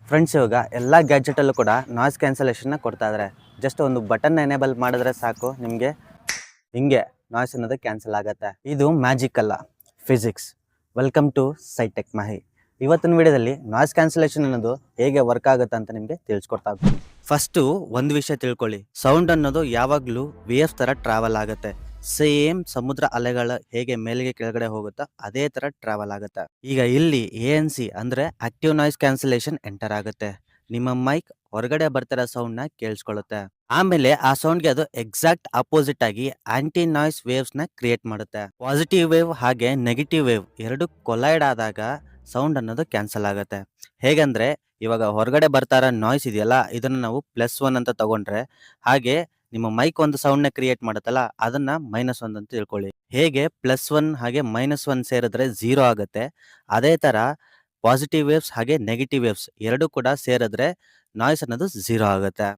Friends, ಇವಾಗ ಎಲ್ಲ ಗ್ಯಾಜೆಟಲ್ಲೂ ಕೂಡ ನಾಯ್ಸ್ ಕ್ಯಾನ್ಸಲೇಷನ್ನ ಕೊಡ್ತಾ ಇದ್ದಾರೆ. ಜಸ್ಟ್ ಒಂದು ಬಟನ್ ಎನೇಬಲ್ ಮಾಡಿದ್ರೆ ಸಾಕು, ನಿಮಗೆ ಹಿಂಗೆ ನಾಯ್ಸ್ ಅನ್ನೋದು ಕ್ಯಾನ್ಸಲ್ ಆಗುತ್ತೆ. ಇದು ಮ್ಯಾಜಿಕ್ ಅಲ್ಲ, physics. Welcome to scitech Mahi. ಇವತ್ತಿನ ವಿಡಿಯೋದಲ್ಲಿ ನಾಯ್ಸ್ ಕ್ಯಾನ್ಸಲೇಷನ್ ಅನ್ನೋದು ಹೇಗೆ ವರ್ಕ್ ಆಗುತ್ತೆ ಅಂತ ನಿಮಗೆ ತಿಳಿಸ್ಕೊಡ್ತಾ ಹೋಗ್ತೀನಿ. ಫಸ್ಟು ಒಂದು ವಿಷಯ ತಿಳ್ಕೊಳ್ಳಿ. ಸೌಂಡ್ ಅನ್ನೋದು ಯಾವಾಗಲೂ ವೇವ್ಸ್ ಥರ ಟ್ರಾವೆಲ್ ಆಗುತ್ತೆ. ಸೇಮ್ ಸಮುದ್ರ ಅಲೆಗಳ ಹೇಗೆ ಮೇಲ್ಗೆ ಕೆಳಗಡೆ ಹೋಗುತ್ತೋ ಅದೇ ತರ ಟ್ರಾವೆಲ್ ಆಗುತ್ತೆ. ಈಗ ಇಲ್ಲಿ ANC ಅಂದ್ರೆ ಆಕ್ಟಿವ್ ನಾಯ್ಸ್ ಕ್ಯಾನ್ಸಲೇಷನ್ ಎಂಟರ್ ಆಗುತ್ತೆ. ನಿಮ್ಮ ಮೈಕ್ ಹೊರಗಡೆ ಬರ್ತಿರೋ ಸೌಂಡ್ ನ ಕೇಳಿಸ್ಕೊಳ್ಳುತ್ತೆ. ಆಮೇಲೆ ಆ ಸೌಂಡ್ಗೆ ಅದು ಎಕ್ಸಾಕ್ಟ್ ಅಪೋಸಿಟ್ ಆಗಿ ಆಂಟಿ ನಾಯ್ಸ್ ವೇವ್ಸ್ ನ ಕ್ರಿಯೇಟ್ ಮಾಡುತ್ತೆ. ಪಾಸಿಟಿವ್ ವೇವ್ ಹಾಗೆ ನೆಗೆಟಿವ್ ವೇವ್ ಎರಡು ಕೊಲೈಡ್ ಆದಾಗ ಸೌಂಡ್ ಅನ್ನೋದು ಕ್ಯಾನ್ಸಲ್ ಆಗುತ್ತೆ. ಹೇಗಂದ್ರೆ ಇವಾಗ ಹೊರಗಡೆ ಬರ್ತಾ ಇರೋ ನಾಯ್ಸ್ ಇದೆಯಲ್ಲ, ಇದನ್ನ ನಾವು +1 ಅಂತ ತಗೊಂಡ್ರೆ, ಹಾಗೆ ನಿಮ್ಮ ಮೈಕ್ ಒಂದು ಸೌಂಡ್ ನ ಕ್ರಿಯೇಟ್ ಮಾಡುತ್ತಲ್ಲ, ಅದನ್ನ -1 ಅಂತ ತಿಳ್ಕೊಳ್ಳಿ. ಹೇಗೆ +1 ಹಾಗೆ -1 ಸೇರಿದ್ರೆ 0 ಆಗುತ್ತೆ, ಅದೇ ತರ ಪಾಸಿಟಿವ್ ವೇವ್ಸ್ ಹಾಗೆ ನೆಗೆಟಿವ್ ವೇವ್ಸ್ ಎರಡು ಕೂಡ ಸೇರಿದ್ರೆ ನಾಯ್ಸ್ ಅನ್ನೋದು 0 ಆಗುತ್ತೆ.